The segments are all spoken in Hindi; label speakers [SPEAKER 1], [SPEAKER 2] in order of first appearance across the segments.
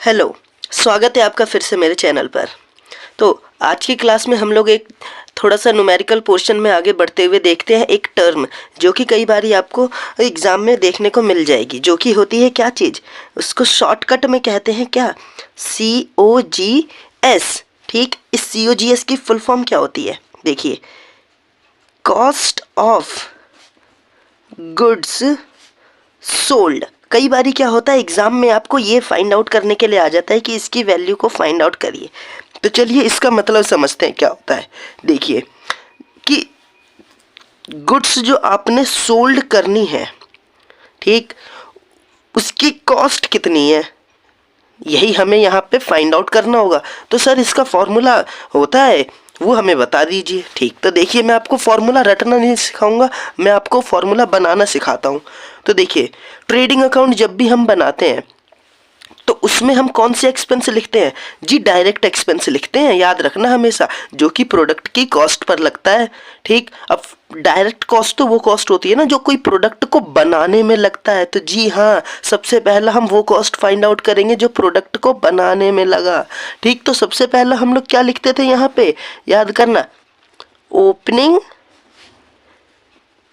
[SPEAKER 1] हेलो, स्वागत है आपका फिर से मेरे चैनल पर। तो आज की क्लास में हम लोग एक थोड़ा सा न्यूमेरिकल पोर्शन में आगे बढ़ते हुए देखते हैं एक टर्म जो कि कई बार आपको एग्ज़ाम में देखने को मिल जाएगी, जो कि होती है क्या चीज़, उसको शॉर्टकट में कहते हैं क्या, COGS। ठीक, इस COGS की फुल फॉर्म क्या होती है? देखिए, कॉस्ट ऑफ गुड्स सोल्ड। कई बारी क्या होता है एग्जाम में आपको ये फाइंड आउट करने के लिए आ जाता है कि इसकी वैल्यू को फाइंड आउट करिए। तो चलिए इसका मतलब समझते हैं क्या होता है। देखिए कि गुड्स जो आपने सोल्ड करनी है, ठीक, उसकी कॉस्ट कितनी है, यही हमें यहाँ पे फाइंड आउट करना होगा। तो सर इसका फॉर्मूला होता है, वो हमें बता दीजिए। ठीक, तो देखिए मैं आपको फॉर्मूला रटना नहीं सिखाऊंगा, मैं आपको फॉर्मूला बनाना सिखाता हूँ। तो देखिए, ट्रेडिंग अकाउंट जब भी हम बनाते हैं तो उसमें हम कौन से एक्सपेंस लिखते हैं जी? डायरेक्ट एक्सपेंस लिखते हैं, याद रखना हमेशा, जो कि प्रोडक्ट की कॉस्ट पर लगता है। ठीक, अब डायरेक्ट कॉस्ट तो वो कॉस्ट होती है ना जो कोई प्रोडक्ट को बनाने में लगता है। तो जी हाँ, सबसे पहला हम वो कॉस्ट फाइंड आउट करेंगे जो प्रोडक्ट को बनाने में लगा। ठीक, तो सबसे पहला हम लोग क्या लिखते थे यहाँ पे, याद करना, ओपनिंग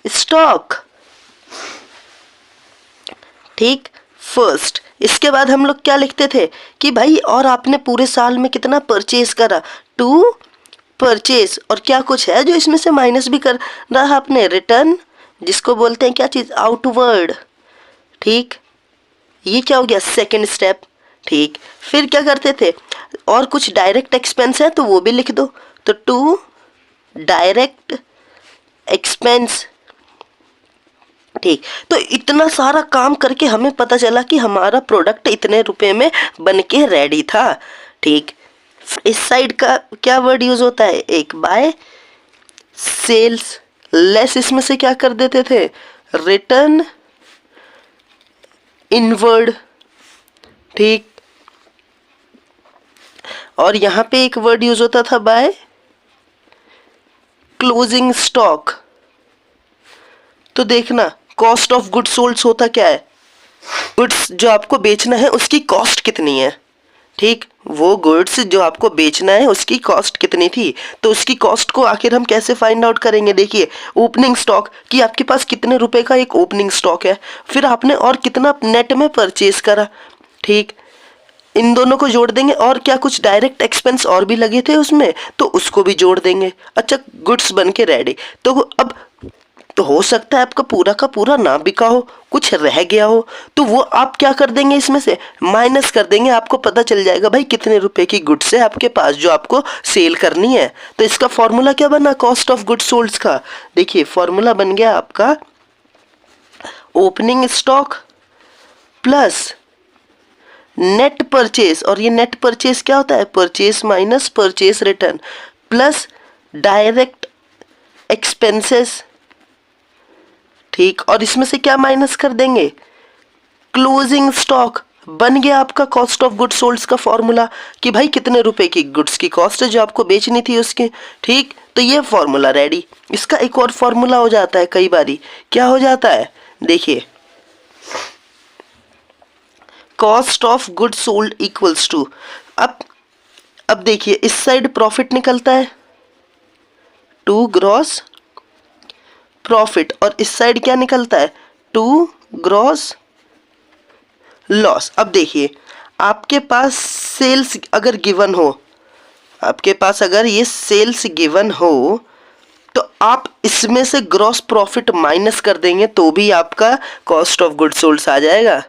[SPEAKER 1] स्टॉक। ठीक, फर्स्ट। इसके बाद हम लोग क्या लिखते थे कि भाई और आपने पूरे साल में कितना परचेज करा, टू परचेज, और क्या कुछ है जो इसमें से माइनस भी कर रहा आपने, रिटर्न, जिसको बोलते हैं क्या चीज़, आउटवर्ड। ठीक, ये क्या हो गया, सेकंड स्टेप। ठीक, फिर क्या करते थे, और कुछ डायरेक्ट एक्सपेंस है तो वो भी लिख दो, तो टू डायरेक्ट एक्सपेंस। ठीक, तो इतना सारा काम करके हमें पता चला कि हमारा प्रोडक्ट इतने रुपए में बन के रेडी था। ठीक, इस साइड का क्या वर्ड यूज होता है, एक बाय सेल्स लेस, इसमें से क्या कर देते थे, रिटर्न इनवर्ड। ठीक, और यहां पे एक वर्ड यूज होता था बाय क्लोजिंग स्टॉक। तो देखना, कॉस्ट ऑफ गुड्स सोल्ड होता क्या है, गुड्स जो आपको बेचना है उसकी कॉस्ट कितनी है। ठीक, वो गुड्स जो आपको बेचना है उसकी कॉस्ट कितनी थी, तो उसकी कॉस्ट को आखिर हम कैसे फाइंड आउट करेंगे। देखिए, ओपनिंग स्टॉक, कि आपके पास कितने रुपए का एक ओपनिंग स्टॉक है, फिर आपने और कितना नेट में परचेज करा। ठीक, इन दोनों को जोड़ देंगे, और क्या कुछ डायरेक्ट एक्सपेंस और भी लगे थे उसमें तो उसको भी जोड़ देंगे। अच्छा, गुड्स बन के रेडी। तो अब तो हो सकता है आपका पूरा का पूरा ना बिका हो, कुछ रह गया हो, तो वो आप क्या कर देंगे, इसमें से माइनस कर देंगे, आपको पता चल जाएगा भाई कितने रुपए की गुड्स है आपके पास जो आपको सेल करनी है। तो इसका फॉर्मूला क्या बना, कॉस्ट ऑफ गुड्स सोल्ड का। देखिए फॉर्मूला बन गया आपका opening stock plus net purchase, और ये नेट परचेज क्या होता है, purchase minus purchase return, plus direct expenses. ठीक, और इसमें से क्या माइनस कर देंगे, क्लोजिंग स्टॉक। बन गया आपका कॉस्ट ऑफ गुड्स सोल्ड का फॉर्मूला कि भाई कितने रुपए की गुड्स की कॉस्ट है जो आपको बेचनी थी उसकी। ठीक, तो ये फॉर्मूला रेडी। इसका एक और फॉर्मूला हो जाता है कई बारी, क्या हो जाता है, देखिए, cost of goods sold equals to, अब देखिए इस साइड प्रॉफिट निकलता है, टू ग्रॉस प्रॉफिट, और इस साइड क्या निकलता है, टू ग्रॉस लॉस। अब देखिए, आपके पास सेल्स अगर गिवन हो, आपके पास अगर ये सेल्स गिवन हो तो आप इसमें से ग्रॉस प्रॉफिट माइनस कर देंगे तो भी आपका कॉस्ट ऑफ गुड्स सोल्ड आ जाएगा।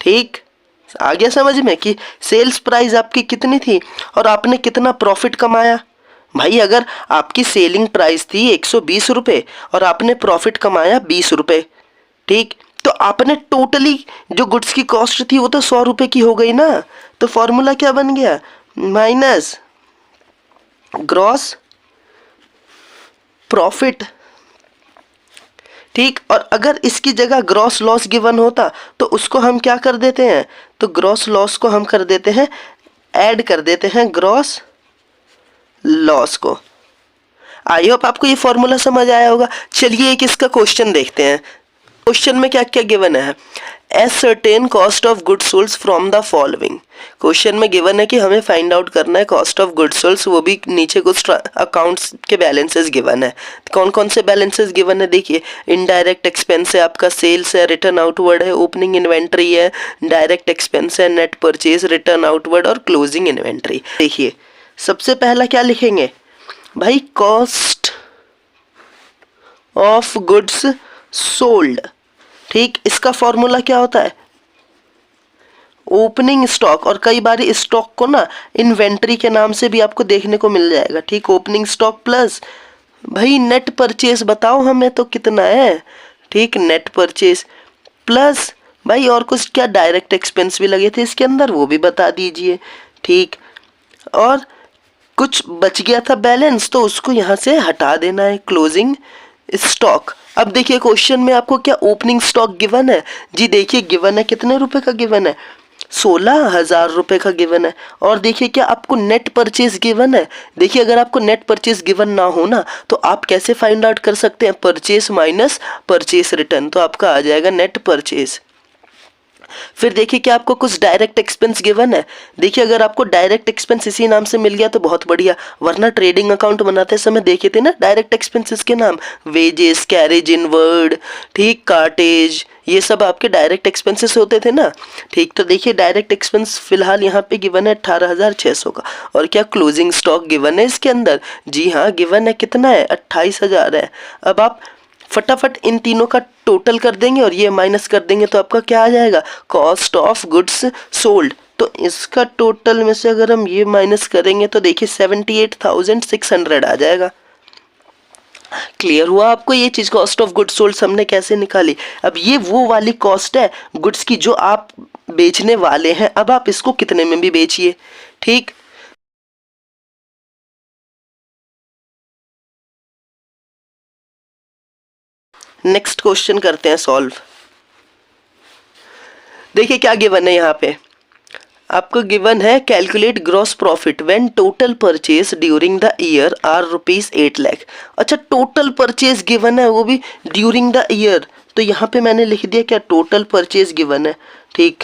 [SPEAKER 1] ठीक, आ गया समझ में कि सेल्स प्राइस आपकी कितनी थी और आपने कितना प्रॉफिट कमाया। भाई अगर आपकी सेलिंग प्राइस थी 120 रुपये और आपने प्रॉफिट कमाया 20 रुपये, ठीक, तो आपने टोटली जो गुड्स की कॉस्ट थी वो तो 100 रुपये की हो गई ना। तो फॉर्मूला क्या बन गया, माइनस ग्रॉस प्रॉफिट। ठीक, और अगर इसकी जगह ग्रॉस लॉस गिवन होता तो उसको हम क्या कर देते हैं, तो ग्रॉस लॉस को हम कर देते हैं, ऐड कर देते हैं ग्रॉस लॉस को। आई होप आपको ये फॉर्मूला समझ आया होगा। चलिए एक इसका क्वेश्चन देखते हैं। क्वेश्चन में क्या क्या गिवन है, ascertain cost of goods sold from the following. Question में गिवन है कि हमें फाइंड आउट करना है कॉस्ट ऑफ गुड्स सोल्ड, वो भी नीचे कुछ अकाउंट्स के बैलेंसेस गिवन है। कौन कौन से बैलेंसेस गिवन है देखिए, इनडायरेक्ट एक्सपेंस है आपका, सेल्स है, रिटर्न आउटवर्ड है, ओपनिंग इन्वेंट्री है, डायरेक्ट एक्सपेंस है, नेट परचेज, रिटर्न आउटवर्ड और क्लोजिंग इन्वेंट्री। देखिए सबसे पहला क्या लिखेंगे भाई, कॉस्ट ऑफ गुड्स सोल्ड। ठीक, इसका फॉर्मूला क्या होता है, ओपनिंग स्टॉक, और कई बार स्टॉक को ना इन्वेंट्री के नाम से भी आपको देखने को मिल जाएगा। ठीक, ओपनिंग स्टॉक प्लस भाई नेट परचेज, बताओ हमें तो कितना है। ठीक, नेट परचेज प्लस भाई और कुछ क्या डायरेक्ट एक्सपेंस भी लगे थे इसके अंदर, वो भी बता दीजिए। ठीक, और कुछ बच गया था बैलेंस तो उसको यहाँ से हटा देना है, क्लोजिंग स्टॉक। अब देखिए क्वेश्चन में आपको क्या ओपनिंग स्टॉक गिवन है जी, देखिए गिवन है कितने रुपए का गिवन है, 16,000 रुपए का गिवन है। और देखिए क्या आपको नेट परचेज गिवन है, देखिए अगर आपको नेट परचेज गिवन ना हो ना तो आप कैसे फाइंड आउट कर सकते हैं, परचेज माइनस परचेज रिटर्न, तो आपका आ जाएगा नेट परचेज। फिर देखिए क्या आपको कुछ डायरेक्ट एक्सपेंस गिवन है, देखिए अगर आपको डायरेक्ट एक्सपेंस इसी नाम से मिल गया तो बहुत बढ़िया, वरना ट्रेडिंग अकाउंट बनाते समय देखे थे ना डायरेक्ट एक्सपेंसेस के नाम, वेजेस, कैरेज इनवर्ड, ठीक, कार्टेज, ये सब आपके डायरेक्ट एक्सपेंसेस होते थे ना। ठीक, तो देखिए डायरेक्ट एक्सपेंस फिलहाल यहाँ पे गिवन है 18,600 का, और क्या क्लोजिंग स्टॉक गिवन है इसके अंदर, जी हाँ गिवन है, कितना है 28,000 है। अब आप फटाफट इन तीनों का टोटल कर देंगे और ये माइनस कर देंगे तो आपका क्या आ जाएगा, कॉस्ट ऑफ गुड्स सोल्ड। तो इसका टोटल में से अगर हम ये माइनस करेंगे तो देखिए 78,600 आ जाएगा। क्लियर हुआ आपको ये चीज, कॉस्ट ऑफ गुड्स सोल्ड हमने कैसे निकाली। अब ये वो वाली कॉस्ट है गुड्स की जो आप बेचने वाले हैं, अब आप इसको कितने में भी बेचिए। ठीक, नेक्स्ट क्वेश्चन करते हैं सॉल्व। देखिए क्या गिवन है यहाँ पे, आपको गिवन है calculate gross profit when total purchase during the year are ₹8 lakh. अच्छा, टोटल परचेज गिवन है वो भी ड्यूरिंग द ईयर, तो यहाँ पे मैंने लिख दिया क्या टोटल परचेज गिवन है। ठीक,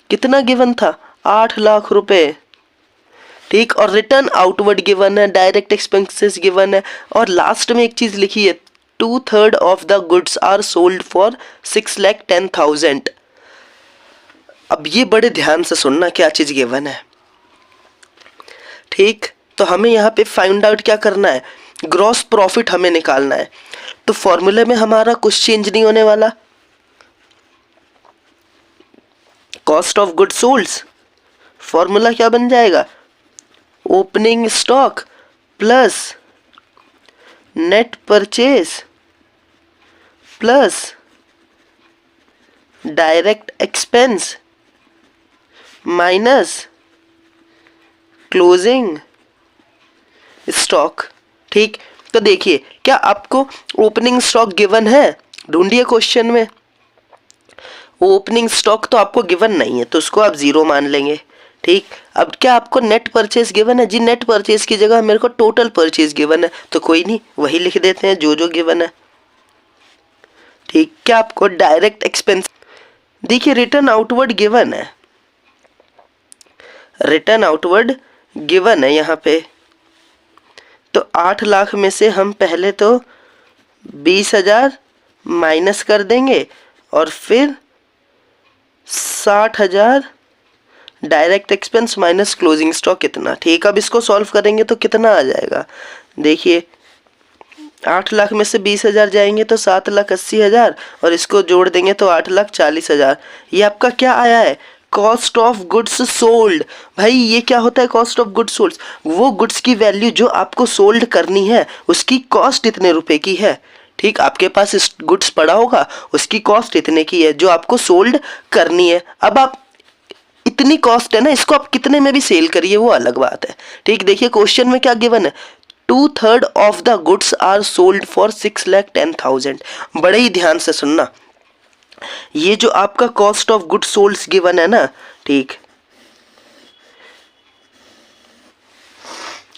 [SPEAKER 1] कितना गिवन था, 8 लाख रुपए। ठीक, और रिटर्न आउटवर्ड गिवन है, डायरेक्ट एक्सपेंसेस गिवन है, और लास्ट में एक चीज लिखी है 2/3 of the goods are sold for 6,10,000। अब ये बड़े ध्यान से सुनना क्या चीज गिवन है। ठीक, तो हमें यहाँ पे फाइंड आउट क्या करना है, ग्रॉस प्रॉफिट हमें निकालना है। तो फॉर्मूले में हमारा कुछ चेंज नहीं होने वाला, cost of goods sold formula क्या बन जाएगा, opening stock plus net purchase plus direct expense minus closing stock. ठीक, तो देखिए क्या आपको ओपनिंग स्टॉक गिवन है, ढूंढिए क्वेश्चन में। ओपनिंग स्टॉक तो आपको गिवन नहीं है तो उसको आप 0 मान लेंगे। ठीक, अब क्या आपको नेट परचेज गिवन है जी, नेट परचेज की जगह मेरे को टोटल परचेज गिवन है, तो कोई नहीं वही लिख देते हैं जो जो गिवन है। ठीक, क्या आपको डायरेक्ट एक्सपेंस, देखिए रिटर्न आउटवर्ड गिवन है, रिटर्न आउटवर्ड गिवन है यहाँ पे, तो 8 लाख में से हम पहले तो 20,000 माइनस कर देंगे और फिर 60,000 direct expense minus closing stock कितना। ठीक, अब इसको सॉल्व करेंगे तो कितना आ जाएगा, देखिए 8 लाख में से 20,000 जाएंगे तो 7,80,000 और इसको जोड़ देंगे तो 8,40,000। ये आपका क्या आया है, कॉस्ट ऑफ गुड्स सोल्ड। भाई ये क्या होता है कॉस्ट ऑफ गुड्स सोल्ड, वो गुड्स की वैल्यू जो आपको सोल्ड करनी है उसकी कॉस्ट इतने रुपए की है। ठीक, आपके पास इस गुड्स पड़ा होगा उसकी कॉस्ट इतने की है जो आपको सोल्ड करनी है। अब आप इतनी कॉस्ट है ना, इसको आप कितने में भी सेल करिए वो अलग बात है। ठीक, देखिए क्वेश्चन में क्या गिवन है, 2/3 of the goods are sold for 6,10,000। बड़े ही ध्यान से सुनना, ये जो आपका cost of goods sold given है ना, ठीक,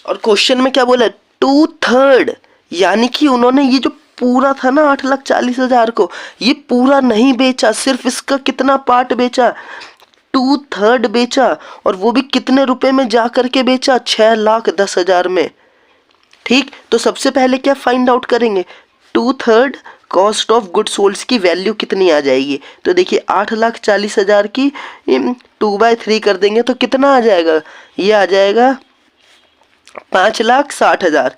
[SPEAKER 1] और क्वेश्चन में क्या बोला 2/3, यानी कि उन्होंने ये जो पूरा था ना 8,40,000 को, ये पूरा नहीं बेचा, सिर्फ इसका कितना पार्ट बेचा, 2/3 बेचा, और वो भी कितने रुपए में जा करके बेचा, 6,10,000 में। ठीक, तो सबसे पहले क्या फाइंड आउट करेंगे, 2/3 कॉस्ट ऑफ गुड सोल्ड की वैल्यू कितनी आ जाएगी। तो देखिए 8,40,000 की 2/3 कर देंगे तो कितना आ जाएगा, ये आ जाएगा 5,60,000।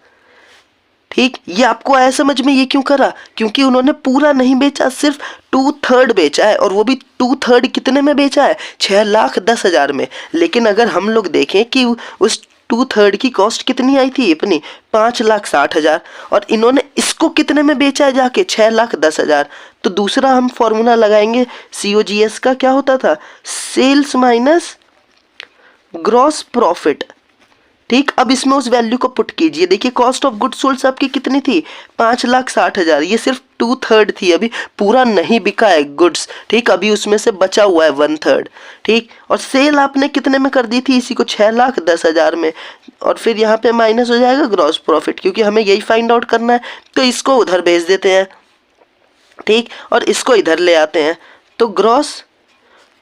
[SPEAKER 1] ठीक, ये आपको आया समझ में, ये क्यों करा, क्योंकि उन्होंने पूरा नहीं बेचा, सिर्फ 2/3 बेचा है, और वो भी 2/3 कितने में बेचा है, 6,10,000 में। लेकिन अगर हम लोग देखें कि उस 2/3 की कॉस्ट कितनी आई थी अपनी, 5,60,000, और इन्होंने इसको कितने में बेचा है जाके, 6,10,000। तो दूसरा हम फॉर्मूला लगाएंगे COGS का, क्या होता था, सेल्स माइनस ग्रॉस प्रॉफिट। ठीक, अब इसमें उस वैल्यू को पुट कीजिए, देखिए कॉस्ट ऑफ गुड सोल्ड आपकी कितनी थी, 5,60,000, ये सिर्फ 2/3 थी, अभी पूरा नहीं बिका है गुड्स। ठीक, अभी उसमें से बचा हुआ है 1/3। ठीक, और सेल आपने कितने में कर दी थी, इसी को 6,10,000 में, और फिर यहाँ पे माइनस हो जाएगा ग्रॉस प्रॉफिट, क्योंकि हमें यही फाइंड आउट करना है, तो इसको उधर भेज देते हैं। ठीक, और इसको इधर ले आते हैं, तो ग्रॉस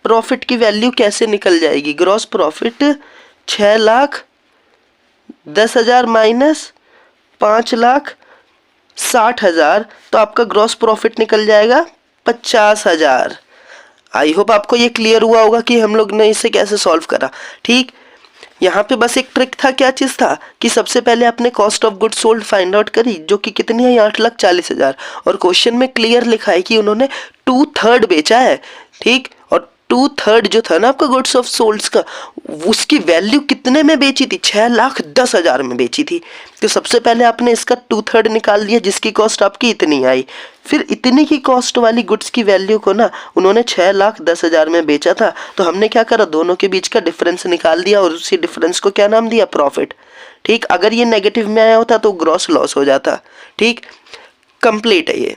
[SPEAKER 1] प्रॉफिट की वैल्यू कैसे निकल जाएगी, ग्रॉस प्रॉफिट 6,10,000 माइनस 5,60,000, तो आपका ग्रॉस प्रॉफिट निकल जाएगा 50,000। आई होप आपको ये क्लियर हुआ होगा कि हम लोग ने इसे कैसे सॉल्व करा। ठीक, यहाँ पे बस एक ट्रिक था, क्या चीज़ था कि सबसे पहले आपने cost of good sold find out करी, जो कि कितनी है, 8,40,000, और क्वेश्चन में क्लियर लिखा है कि उन्होंने 2/3 बेचा है। ठीक, और 2/3 जो था ना आपका गुड्स ऑफ सोल्ड्स का, उसकी वैल्यू कितने में बेची थी, 6,10,000 में बेची थी। तो सबसे पहले आपने इसका 2/3 निकाल दिया, जिसकी कॉस्ट आपकी इतनी आई। फिर इतनी की कॉस्ट वाली गुड्स की वैल्यू को ना उन्होंने 6,10,000 में बेचा था, तो हमने क्या करा, दोनों के बीच का डिफरेंस निकाल दिया, और उसी डिफरेंस को क्या नाम दिया, प्रॉफिट। ठीक, अगर ये नेगेटिव में आया होता तो ग्रॉस लॉस हो जाता। ठीक, कंप्लीट है ये।